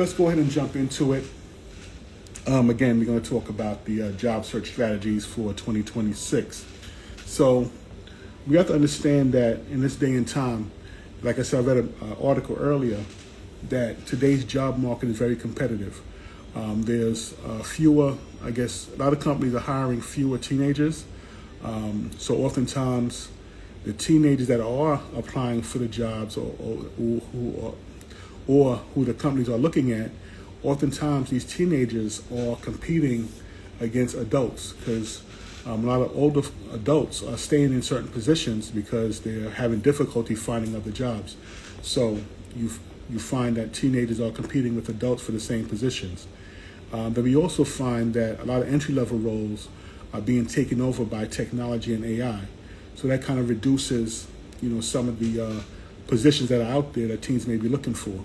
So let's go ahead and jump into it. Again, we're going to talk about the job search strategies for 2026. So we have to understand that in this day and time, like I said, I read an article earlier that today's job market is very competitive. There's fewer, I guess, a lot of companies are hiring fewer teenagers. So oftentimes the teenagers that are applying for the jobs or who the companies are looking at, oftentimes these teenagers are competing against adults because a lot of older adults are staying in certain positions because they're having difficulty finding other jobs. So you find that teenagers are competing with adults for the same positions. But we also find that a lot of entry-level roles are being taken over by technology and AI. So that kind of reduces, some of the positions that are out there that teens may be looking for.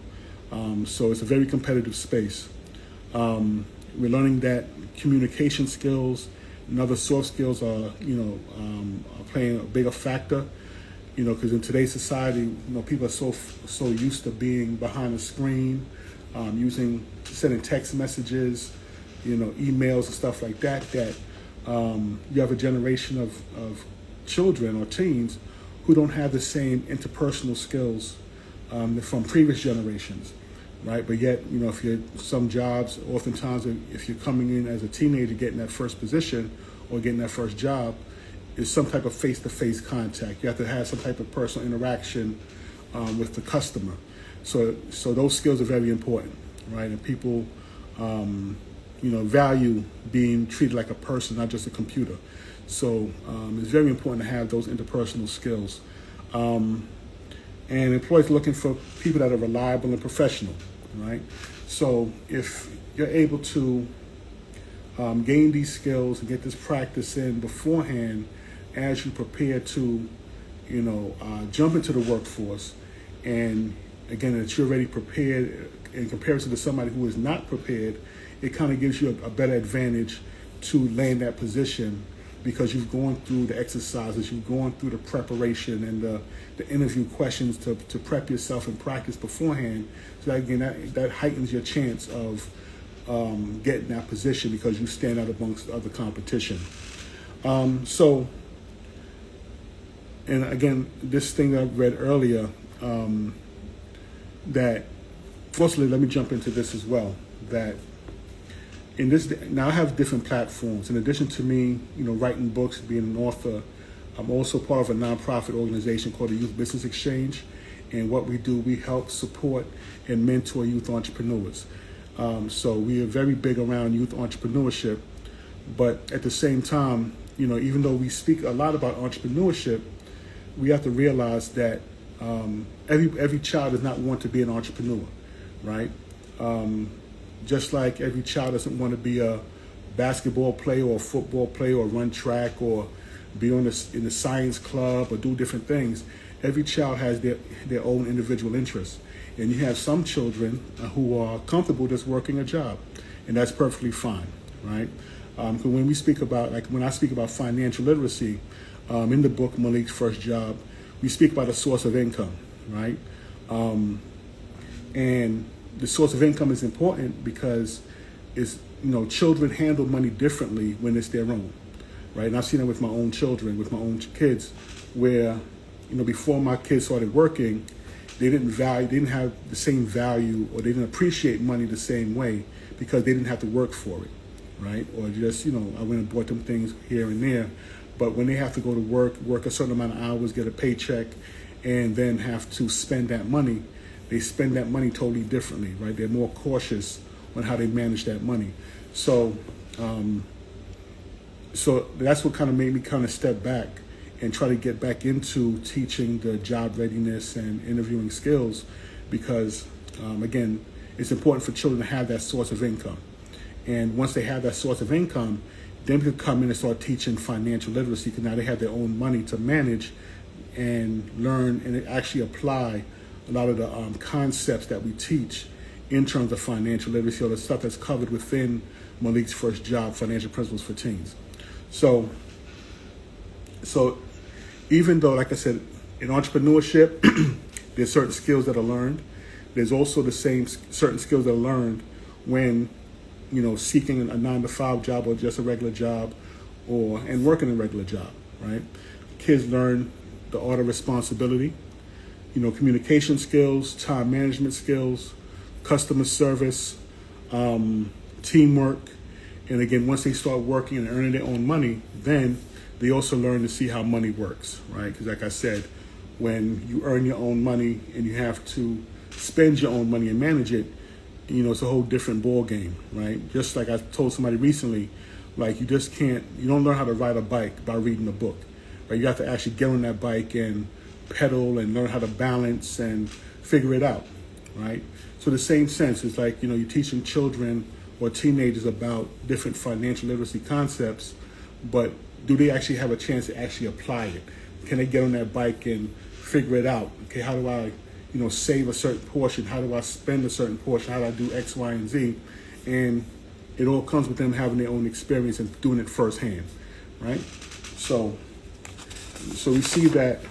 So it's a very competitive space. We're learning that communication skills and other soft skills are playing a bigger factor. Because in today's society, people are so used to being behind a screen, sending text messages, emails and stuff like that. That you have a generation of children or teens who don't have the same interpersonal skills from previous generations, right? But yet, if you're some jobs, oftentimes if you're coming in as a teenager, getting that first position or getting that first job, is some type of face-to-face contact. You have to have some type of personal interaction with the customer. So those skills are very important, right? And people, value being treated like a person, not just a computer. So it's very important to have those interpersonal skills. And employers are looking for people that are reliable and professional, right? So if you're able to gain these skills and get this practice in beforehand as you prepare to, jump into the workforce, and again, that you're already prepared in comparison to somebody who is not prepared, it kind of gives you a better advantage to land that position because you've gone through the exercises, you've gone through the preparation and the interview questions to prep yourself and practice beforehand. So that, again, that heightens your chance of getting that position because you stand out amongst other competition. And again, this thing that I read earlier, that, firstly, let me jump into this as well, that in this, now I have different platforms. In addition to me, writing books, being an author, I'm also part of a nonprofit organization called the Youth Business Exchange. And what we do, we help support and mentor youth entrepreneurs. So we are very big around youth entrepreneurship, but at the same time, even though we speak a lot about entrepreneurship, we have to realize that every child does not want to be an entrepreneur, right? Just like every child doesn't want to be a basketball player or a football player or run track or be in the science club or do different things, every child has their own individual interests. And you have some children who are comfortable just working a job, and that's perfectly fine, right? When I speak about financial literacy, in the book Malik's First Job, we speak about a source of income, right? And the source of income is important because children handle money differently when it's their own, right? And I've seen it with my own children, with my own kids, where before my kids started working, they didn't have the same value, or they didn't appreciate money the same way because they didn't have to work for it, right? Or just, I went and bought them things here and there. But when they have to go to work a certain amount of hours, get a paycheck, and then have to spend that money, they spend that money totally differently, right? They're more cautious on how they manage that money. So that's what kind of made me kind of step back and try to get back into teaching the job readiness and interviewing skills because, again, it's important for children to have that source of income. And once they have that source of income, then we could come in and start teaching financial literacy because now they have their own money to manage and learn and actually apply a lot of the concepts that we teach in terms of financial literacy or the stuff that's covered within Malik's First Job, Financial Principles for Teens. So even though, like I said, in entrepreneurship, there's certain skills that are learned, there's also the same certain skills that are learned when, seeking a 9 to 5 job or just a regular job, and working a regular job, right? Kids learn the art of responsibility, communication skills, time management skills, customer service, teamwork. And again, once they start working and earning their own money, then they also learn to see how money works, right? Because like I said, when you earn your own money and you have to spend your own money and manage it, it's a whole different ball game, right? Just like I told somebody recently, like you don't learn how to ride a bike by reading a book, right? You have to actually get on that bike and pedal and learn how to balance and figure it out, right? So the same sense is like, you're teaching children or teenagers about different financial literacy concepts, but do they actually have a chance to actually apply it? Can they get on that bike and figure it out? Okay, how do I, save a certain portion? How do I spend a certain portion? How do I do X, Y, and Z? And it all comes with them having their own experience and doing it firsthand, right? So we see that,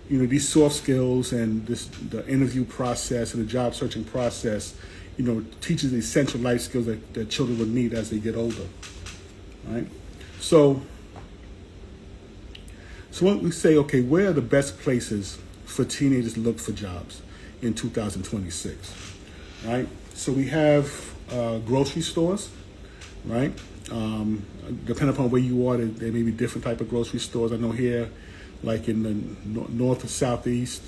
these soft skills and the interview process and the job searching process, teaches the essential life skills that children will need as they get older, right? So when we say, okay, where are the best places for teenagers to look for jobs in 2026, right? So we have grocery stores, right? Depending upon where you are, there may be different type of grocery stores. I know here, like in the north or southeast,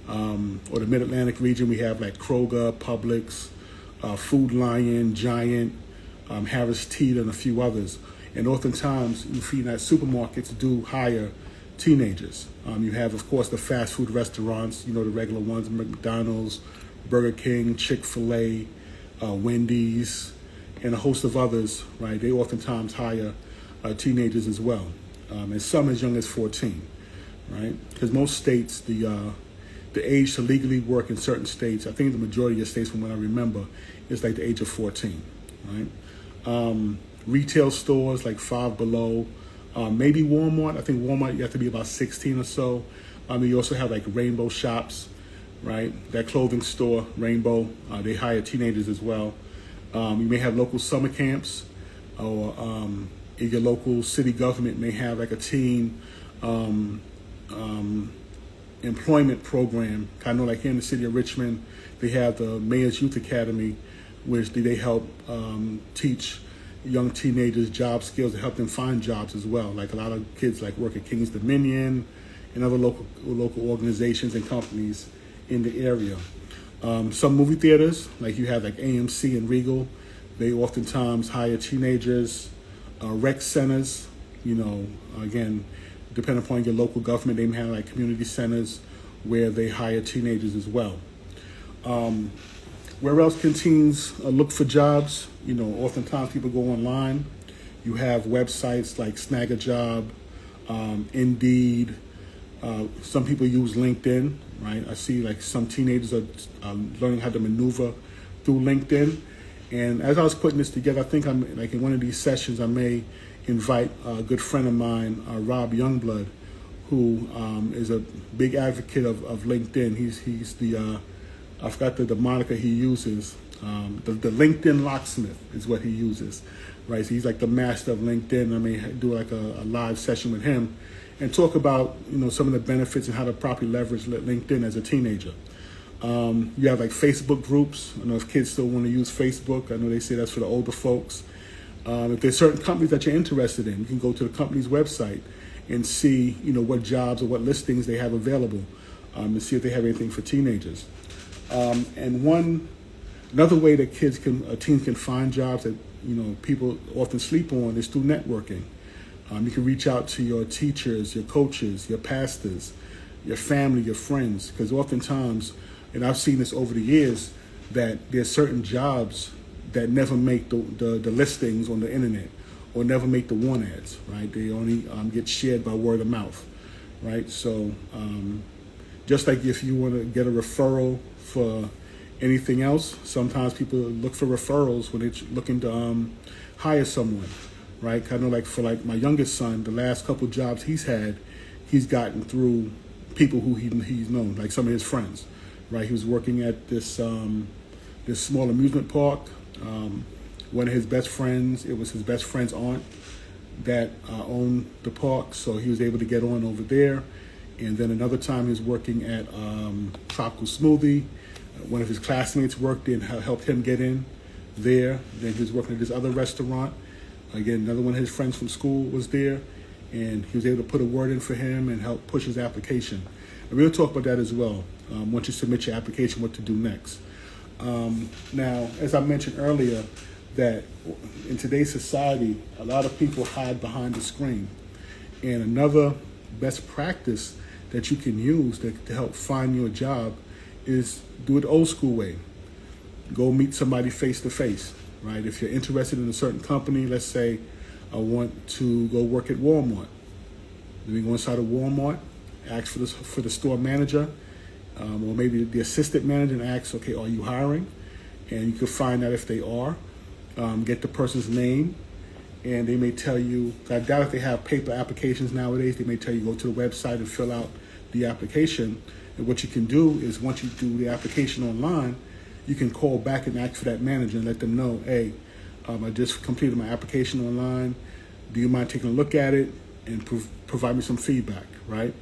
or the Mid-Atlantic region, we have like Kroger, Publix, Food Lion, Giant, Harris Teeter, and a few others. And oftentimes, you find that supermarkets do hire teenagers. You have, of course, the fast food restaurants, the regular ones, McDonald's, Burger King, Chick-fil-A, Wendy's, and a host of others, right? They oftentimes hire teenagers as well, and some as young as 14, right? Because most states, the age to legally work in certain states, I think the majority of states, from what I remember, is like the age of 14, right? Retail stores like Five Below, maybe Walmart. I think Walmart, you have to be about 16 or so. You also have like Rainbow Shops, right? That clothing store, Rainbow, they hire teenagers as well. You may have local summer camps, or your local city government may have like a teen employment program. I know like here in the city of Richmond, they have the Mayor's Youth Academy, which they help teach young teenagers job skills to help them find jobs as well. Like a lot of kids like work at King's Dominion and other local organizations and companies in the area. Some movie theaters, like you have like AMC and Regal, they oftentimes hire teenagers. Rec centers, again, depending upon your local government, they may have like community centers where they hire teenagers as well. Where else can teens look for jobs? Oftentimes people go online. You have websites like Snag a Job, Indeed. Some people use LinkedIn, right? I see like some teenagers are learning how to maneuver through LinkedIn. And as I was putting this together, I think I'm like in one of these sessions, I may invite a good friend of mine, Rob Youngblood, who is a big advocate of LinkedIn. He's the I forgot the moniker he uses. The LinkedIn locksmith is what he uses, right? So he's like the master of LinkedIn. I may do like a live session with him and talk about some of the benefits and how to properly leverage LinkedIn as a teenager. You have like Facebook groups. I know if kids still want to use Facebook. I know they say that's for the older folks. If there's certain companies that you're interested in, you can go to the company's website and see what jobs or what listings they have available, and see if they have anything for teenagers. And another way that teens can find jobs that people often sleep on is through networking. You can reach out to your teachers, your coaches, your pastors, your family, your friends, because oftentimes, and I've seen this over the years, that there's certain jobs that never make the listings on the internet or never make the want ads, right? They only get shared by word of mouth, right? So just like if you want to get a referral for anything else, sometimes people look for referrals when they're looking to hire someone, right? I know like for like my youngest son, the last couple jobs he's had, he's gotten through people who he's known, like some of his friends, right? He was working at this small amusement park. One of his best friends, it was his best friend's aunt that owned the park, so he was able to get on over there. And then another time he was working at Tropical Smoothie. One of his classmates worked in, helped him get in there. Then he was working at this other restaurant. Again, another one of his friends from school was there, and he was able to put a word in for him and help push his application. And we'll talk about that as well. Once you submit your application, what to do next. Now, as I mentioned earlier, that in today's society, a lot of people hide behind the screen. And another best practice that you can use to help find you a job is do it the old school way. Go meet somebody face to face, right? If you're interested in a certain company, let's say I want to go work at Walmart. Then we go inside of Walmart, ask for the store manager, or maybe the assistant manager, and ask, okay, are you hiring? And you can find out if they are. Get the person's name, and they may tell you, I doubt if they have paper applications nowadays, they may tell you go to the website and fill out the application. And what you can do is once you do the application online, you can call back and ask for that manager and let them know, hey, I just completed my application online. Do you mind taking a look at it and provide me some feedback, right?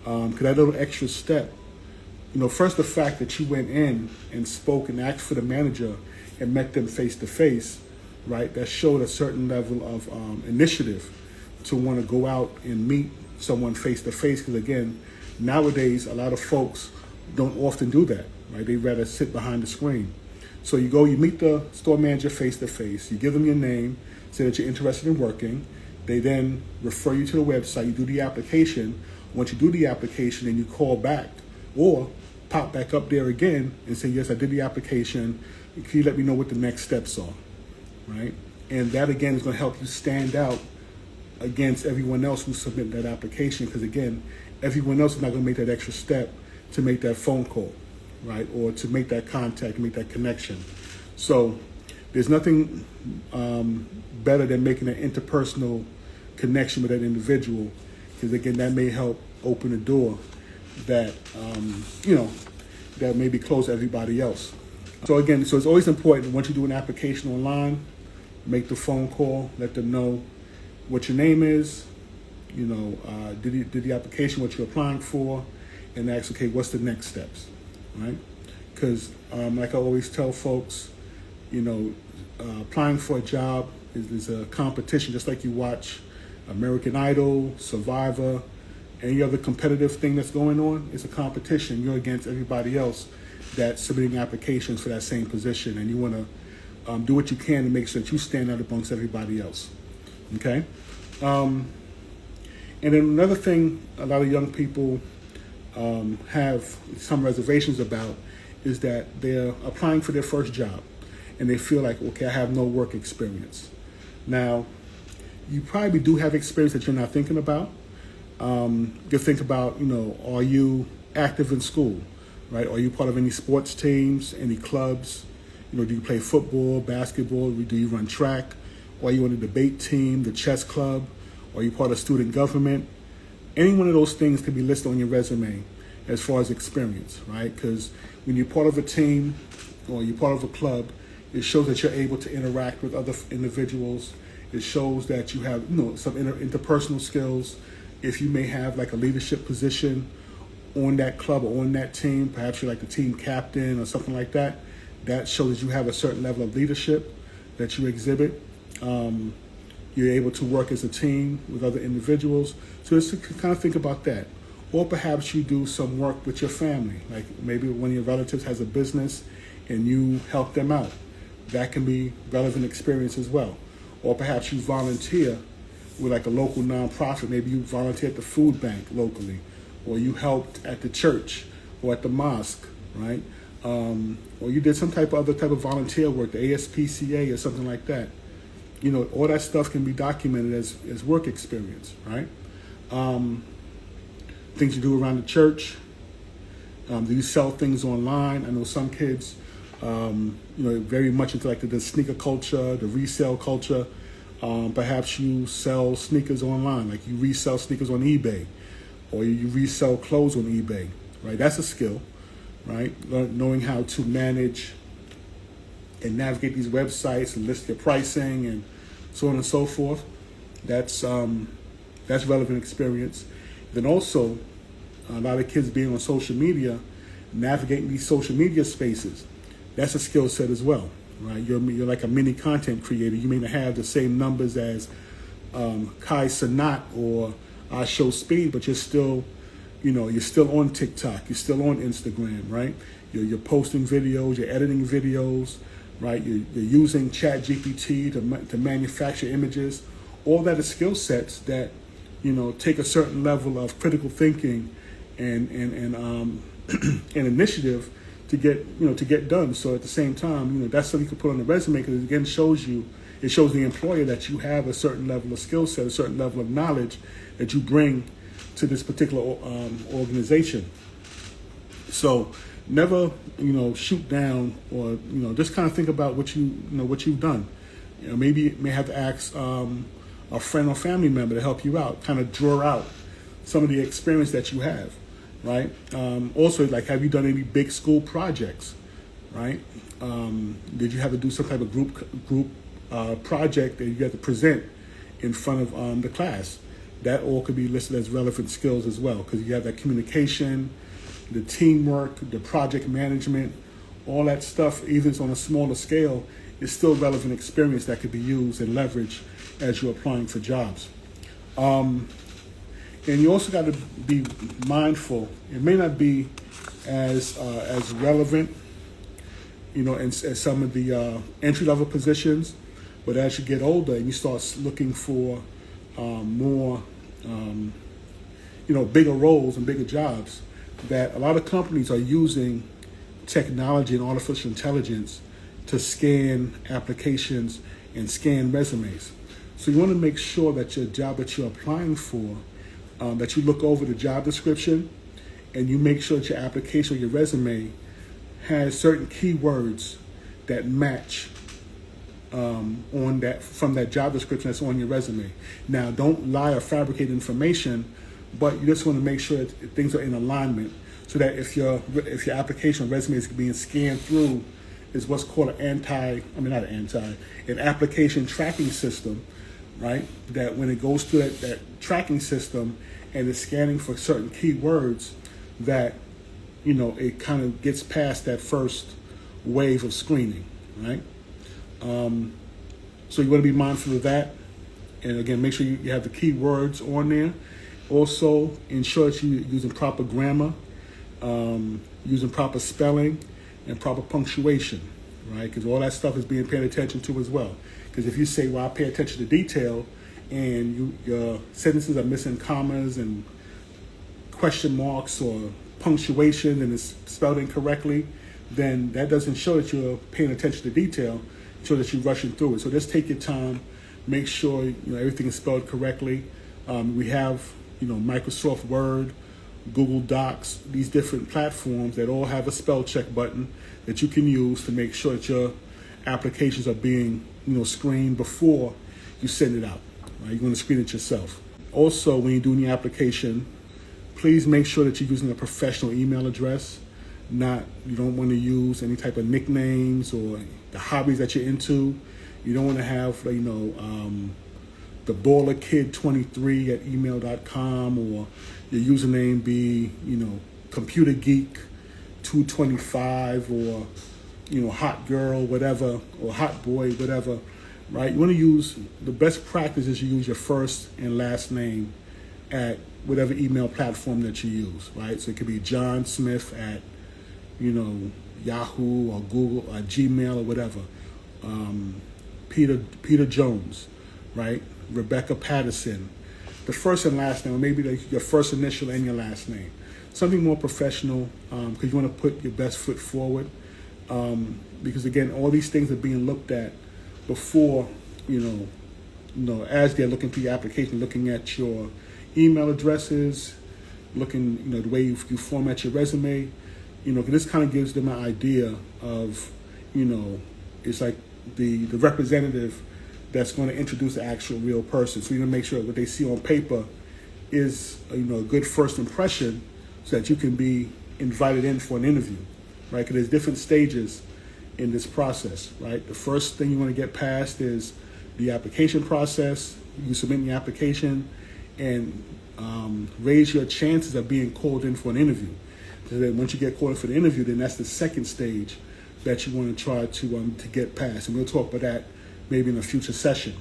Because that little extra step, first the fact that you went in and spoke and asked for the manager and met them face to face, right? That showed a certain level of initiative to want to go out and meet someone face to face. Because again, nowadays a lot of folks don't often do that, right? They rather sit behind the screen. So you go, you meet the store manager face to face. You give them your name, say that you're interested in working. They then refer you to the website. You do the application. Once you do the application, then you call back or pop back up there again and say, yes, I did the application. Can you let me know what the next steps are, right? And that, again, is going to help you stand out against everyone else who's submitting that application, because, again, everyone else is not going to make that extra step to make that phone call, right, or to make that contact, make that connection. So there's nothing better than making an interpersonal connection with that individual, because, again, that may help open a door that, that maybe close everybody else. So again, it's always important, once you do an application online, make the phone call, let them know what your name is, did the application, what you're applying for, and ask, okay, what's the next steps, right? Because like I always tell folks, applying for a job is a competition, just like you watch American Idol, Survivor, any other competitive thing that's going on. It's a competition. You're against everybody else that's submitting applications for that same position, and you want to do what you can to make sure that you stand out amongst everybody else, okay? And then another thing a lot of young people have some reservations about is that they're applying for their first job, and they feel like, okay, I have no work experience. Now, you probably do have experience that you're not thinking about. You think about, are you active in school, right? Are you part of any sports teams, any clubs? Do you play football, basketball? Do you run track? Or are you on the debate team, the chess club? Are you part of student government? Any one of those things can be listed on your resume as far as experience, right? Because when you're part of a team or you're part of a club, it shows that you're able to interact with other individuals. It shows that you have, some interpersonal skills. If you may have like a leadership position on that club or on that team, perhaps you're like the team captain or something like that, that shows you have a certain level of leadership that you exhibit. You're able to work as a team with other individuals. So just to kind of think about that. Or perhaps you do some work with your family, like maybe one of your relatives has a business and you help them out. That can be relevant experience as well. Or perhaps you volunteer with like a local nonprofit. Maybe you volunteer at the food bank locally, or you helped at the church or at the mosque, right? Or you did some other type of volunteer work, the ASPCA or something like that. All that stuff can be documented as work experience, right? Things you do around the church. Do you sell things online? I know some kids, very much into like the sneaker culture, the resale culture. Perhaps you sell sneakers online, like you resell sneakers on eBay, or you resell clothes on eBay, right? That's a skill, right? Knowing how to manage and navigate these websites and list their pricing and so on and so forth. That's relevant experience. Then also, a lot of kids being on social media, navigating these social media spaces, that's a skill set as well, right? You're like a mini content creator. You may not have the same numbers as Kai Sanat or Show Speed, but you're still on TikTok, you're still on Instagram, right? You're posting videos, you're editing videos, right? You're using Chat GPT to manufacture images. All that is skill sets that, take a certain level of critical thinking and and initiative to get done. So at the same time, that's something you can put on the resume, because it again shows the employer that you have a certain level of skill set, a certain level of knowledge that you bring to this particular organization. So never, shoot down, or just kind of think about what you've done. Maybe you may have to ask a friend or family member to help you out, kind of draw out some of the experience that you have, right? Also, like, have you done any big school projects, right? Did you have to do some type of group project that you had to present in front of the class? That all could be listed as relevant skills as well, because you have that communication, the teamwork, the project management, all that stuff, even if it's on a smaller scale, is still relevant experience that could be used and leveraged as you're applying for jobs. And you also got to be mindful. It may not be as relevant, as some of the entry-level positions, but as you get older and you start looking for more, bigger roles and bigger jobs, that a lot of companies are using technology and artificial intelligence to scan applications and scan resumes. So you want to make sure that your job that you're applying for, that you look over the job description and you make sure that your application or your resume has certain keywords that match from that job description that's on your resume. Now, don't lie or fabricate information, but you just want to make sure that things are in alignment, so that if your application or resume is being scanned through, is what's called an application tracking system, right? That when it goes through that tracking system and is scanning for certain keywords, that it kind of gets past that first wave of screening, right? So you want to be mindful of that. And again, make sure you have the keywords on there. Also, ensure that you're using proper grammar, using proper spelling, and proper punctuation, right? Because all that stuff is being paid attention to as well. Because if you say, well, I pay attention to detail, and your sentences are missing commas and question marks or punctuation and it's spelled incorrectly, then that doesn't show that you're paying attention to detail. Show that you're rushing through it. So just take your time, make sure everything is spelled correctly. We have Microsoft Word, Google Docs, these different platforms that all have a spell check button that you can use to make sure that your applications are being screened before you send it out. Right? You're going to screen it yourself. Also, when you're doing the application, please make sure that you're using a professional email address. You don't want to use any type of nicknames or the hobbies that you're into. You don't want to have, the ballerkid23 at email.com, or your username be, computer geek 225, or, hot girl, whatever, or hot boy, whatever, right? You want to use, the best practice is you use your first and last name at whatever email platform that you use, right? So it could be John Smith at, Yahoo or Google or Gmail or whatever. Peter Jones, right? Rebecca Patterson. The first and last name, or maybe your first initial and your last name. Something more professional, because you want to put your best foot forward. Because again, all these things are being looked at before, as they're looking through your application, looking at your email addresses, looking, the way you format your resume. This kind of gives them an idea of, it's like the representative that's going to introduce the actual real person. So you want to make sure what they see on paper is, a good first impression, so that you can be invited in for an interview. right? Because there's different stages in this process, right? The first thing you want to get past is the application process. You submit the application and raise your chances of being called in for an interview. So then once you get called in for the interview, then that's the second stage that you want to try to get past. And we'll talk about that maybe in a future session.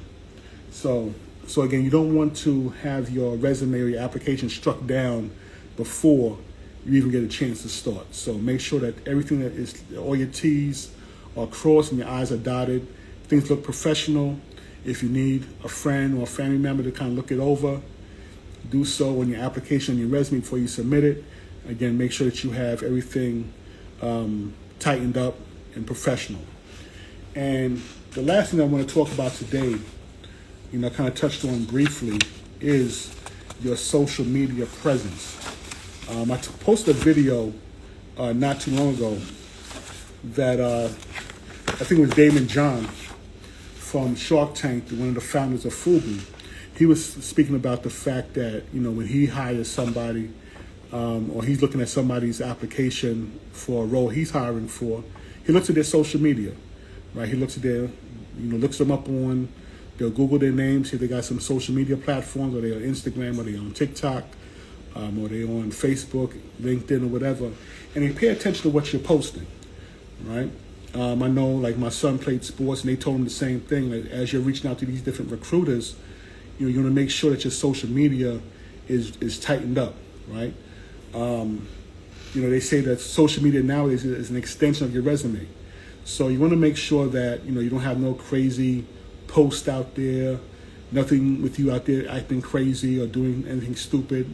So again, you don't want to have your resume or your application struck down before you even get a chance to start. So make sure that everything that is, all your T's are crossed and your I's are dotted. Things look professional. If you need a friend or a family member to kind of look it over, do so on your application and your resume before you submit it. Again, make sure that you have everything tightened up and professional. And the last thing I want to talk about today, I kind of touched on briefly, is your social media presence. I posted a video not too long ago that I think it was Damon John from Shark Tank, one of the founders of Fubu. He was speaking about the fact that, when he hires somebody or he's looking at somebody's application for a role he's hiring for, he looks at their social media, right? He looks at their, looks them up on, they'll Google their names, see if they got some social media platforms, or they're on Instagram, or they're on TikTok, or they're on Facebook, LinkedIn, or whatever, and they pay attention to what you're posting, right? I know, like, my son played sports, and they told him the same thing. Like, as you're reaching out to these different recruiters, you want to make sure that your social media is tightened up, right? They say that social media nowadays is an extension of your resume. So you want to make sure that, you don't have no crazy post out there, nothing with you out there acting crazy or doing anything stupid,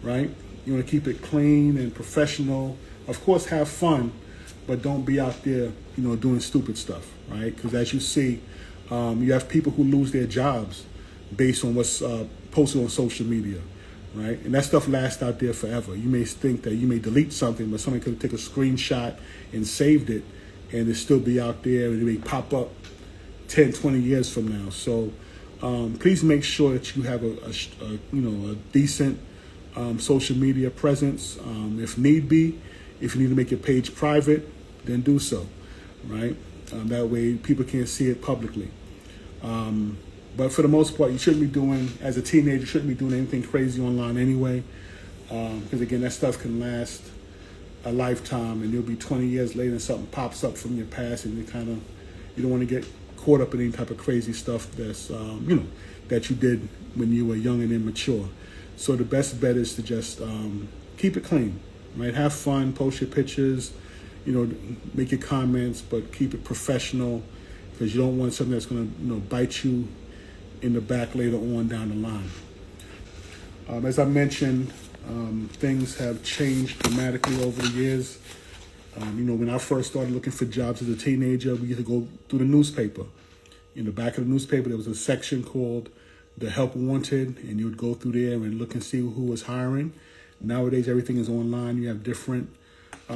right? You want to keep it clean and professional. Of course, have fun, but don't be out there, doing stupid stuff, right? Because as you see, you have people who lose their jobs based on what's posted on social media, right? And that stuff lasts out there forever. You may think that you may delete something, but somebody could take a screenshot and saved it, and it still be out there, and it may pop up 10, 20 years from now. So please make sure that you have a decent social media presence. If need be, if you need to make your page private, then do so, right? That way people can't see it publicly. But for the most part, you shouldn't be doing, as a teenager, you shouldn't be doing anything crazy online anyway. Because again, that stuff can last a lifetime, and you'll be 20 years later and something pops up from your past, and you don't want to get caught up in any type of crazy stuff that's, that you did when you were young and immature. So the best bet is to just keep it clean, right? Have fun, post your pictures, make your comments, but keep it professional, because you don't want something that's going to, bite you in the back later on down the line. As I mentioned, things have changed dramatically over the years. When I first started looking for jobs as a teenager, we used to go through the newspaper. In the back of the newspaper, there was a section called the Help Wanted, and you would go through there and look and see who was hiring. Nowadays, everything is online. You have different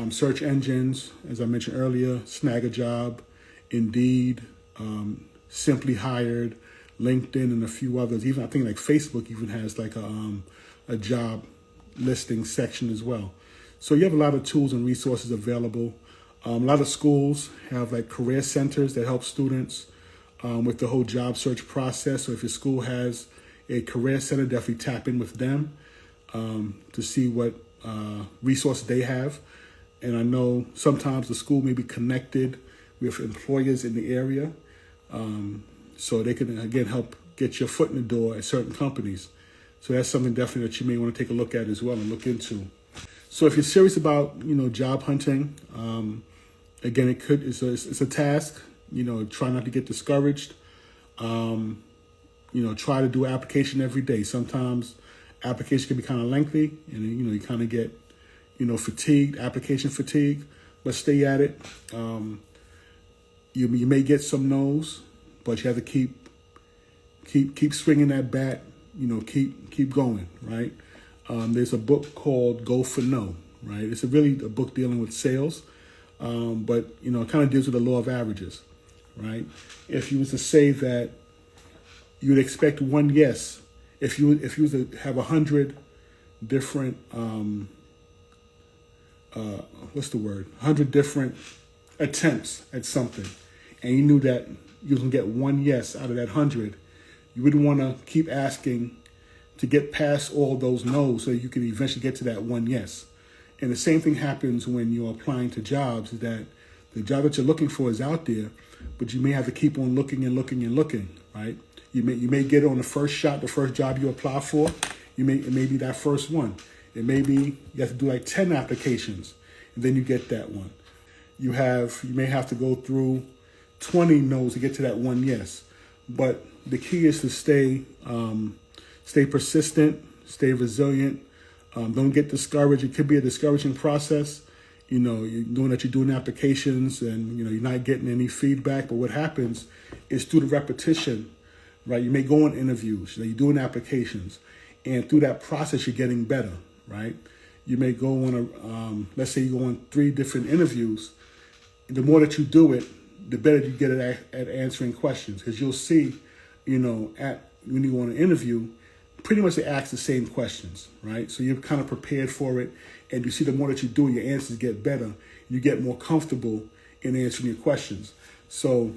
search engines, as I mentioned earlier, Snag a Job, Indeed, Simply Hired, LinkedIn, and a few others. Even I think like Facebook even has like a job listing section as well. So you have a lot of tools and resources available. A lot of schools have like career centers that help students with the whole job search process. So if your school has a career center, definitely tap in with them to see what resources they have. And I know sometimes the school may be connected with employers in the area, so they can, again, help get your foot in the door at certain companies. So that's something definitely that you may want to take a look at as well and look into. So if you're serious about, job hunting, again, it's a task. Try not to get discouraged. Try to do application every day. Sometimes application can be kind of lengthy, and you kind of get, fatigued, application fatigue. But stay at it. You may get some no's, but you have to keep swinging that bat. Keep going, right? There's a book called Go for No, right? It's really a book dealing with sales, but it kind of deals with the law of averages, right? If you was to say that you would expect one yes, if you was to have 100 different what's the word, 100 different attempts at something, and you knew that you can get one yes out of that 100, you wouldn't want to keep asking to get past all those no's so you can eventually get to that one yes. And the same thing happens when you're applying to jobs, is that the job that you're looking for is out there, but you may have to keep on looking and looking and looking, right? You may get it on the first shot, the first job you apply for. It may be that first one. It may be you have to do like 10 applications, and then you get that one. You may have to go through 20 no's to get to that one yes. But the key is to stay persistent, stay resilient. Don't get discouraged. It could be a discouraging process. You're doing applications and, you're not getting any feedback. But what happens is through the repetition, right? You may go on interviews, you're doing applications, and through that process, you're getting better, right? You may go on let's say you go on 3 different interviews. The more that you do it, the better you get at answering questions, because you'll see, when you go on an interview, pretty much they ask the same questions, right? So you're kind of prepared for it, and you see the more that you do, your answers get better. You get more comfortable in answering your questions. So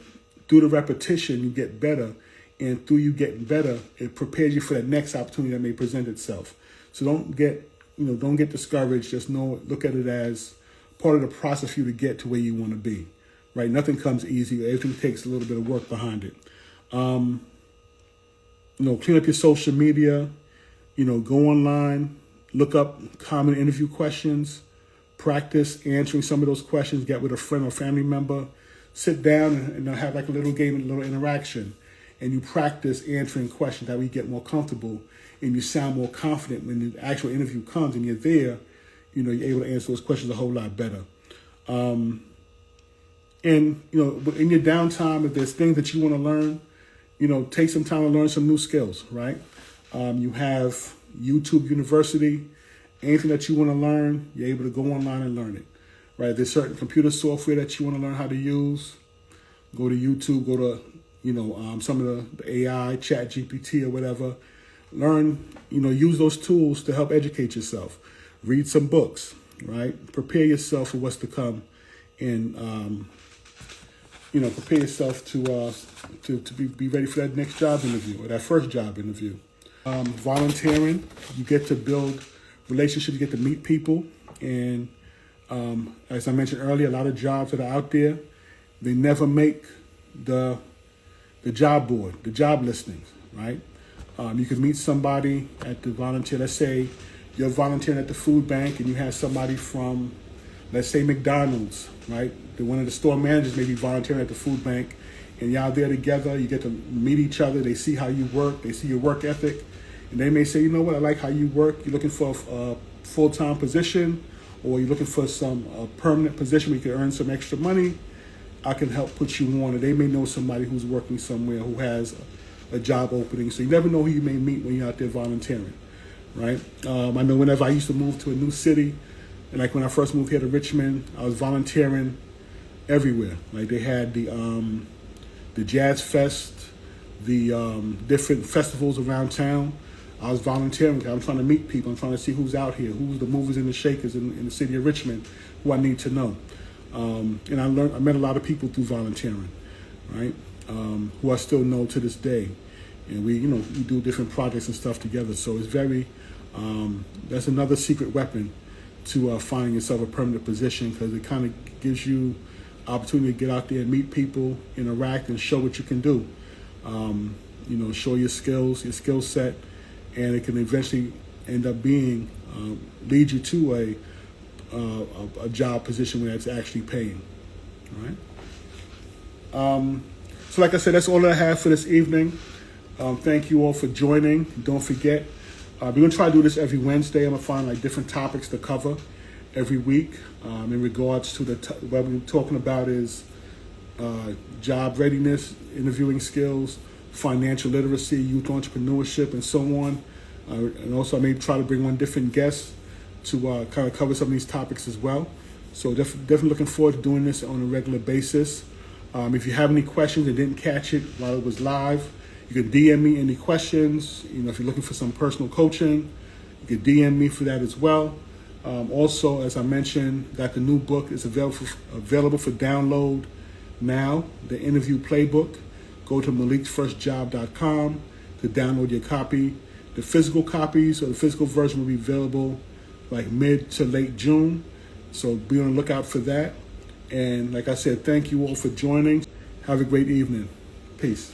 through the repetition, you get better, and through you getting better, it prepares you for that next opportunity that may present itself. So don't get discouraged. Just look at it as part of the process for you to get to where you want to be, right? Nothing comes easy. Everything takes a little bit of work behind it. Clean up your social media, go online, look up common interview questions, practice answering some of those questions, get with a friend or family member, sit down and have like a little game and a little interaction, and you practice answering questions. That way you get more comfortable and you sound more confident when the actual interview comes and you're there, you're able to answer those questions a whole lot better. And, in your downtime, if there's things that you want to learn, take some time to learn some new skills, right? You have YouTube University. Anything that you want to learn, you're able to go online and learn it, right? There's certain computer software that you want to learn how to use. Go to YouTube, go to, some of the AI, Chat GPT or whatever. Learn, use those tools to help educate yourself. Read some books, right? Prepare yourself for what's to come, and prepare yourself to be ready for that next job interview or that first job interview. Volunteering, you get to build relationships, you get to meet people, and as I mentioned earlier, a lot of jobs that are out there, they never make the job board, the job listings, right? You could meet somebody at the volunteer. Let's say you're volunteering at the food bank and you have somebody from, let's say, McDonald's, right? One of the store managers may be volunteering at the food bank, and y'all there together. You get to meet each other. They see how you work. They see your work ethic, and they may say, you know what, I like how you work. You're looking for a full-time position, or you're looking for a permanent position where you can earn some extra money. I can help put you on. Or they may know somebody who's working somewhere who has a job opening. So you never know who you may meet when you're out there volunteering, right? I know whenever I used to move to a new city, and like when I first moved here to Richmond, I was volunteering everywhere. Like they had the Jazz Fest, the different festivals around town. I was volunteering. I'm trying to meet people. I'm trying to see who's out here, who's the movers and the shakers in the city of Richmond, who I need to know. And I met a lot of people through volunteering, right? Who I still know to this day. And we do different projects and stuff together. So it's very, that's another secret weapon to finding yourself a permanent position, because it kind of gives you opportunity to get out there and meet people, interact, and show what you can do. Show your skills, your skill set, and it can eventually end up being lead you to a job position where it's actually paying. All right. So like I said, that's all I have for this evening. Thank you all for joining. Don't forget, we're going to try to do this every Wednesday. I'm going to find like different topics to cover every week in regards to what we're talking about is job readiness, interviewing skills, financial literacy, youth entrepreneurship, and so on. And also I may try to bring on different guests to kind of cover some of these topics as well. So definitely looking forward to doing this on a regular basis. If you have any questions and didn't catch it while it was live, you can DM me any questions. If you're looking for some personal coaching, you can DM me for that as well. Also, as I mentioned, got the new book is available for download now, the interview playbook. Go to maliksfirstjob.com to download your copy. The physical copies or the physical version will be available like mid to late June. So be on the lookout for that. And like I said, thank you all for joining. Have a great evening. Peace.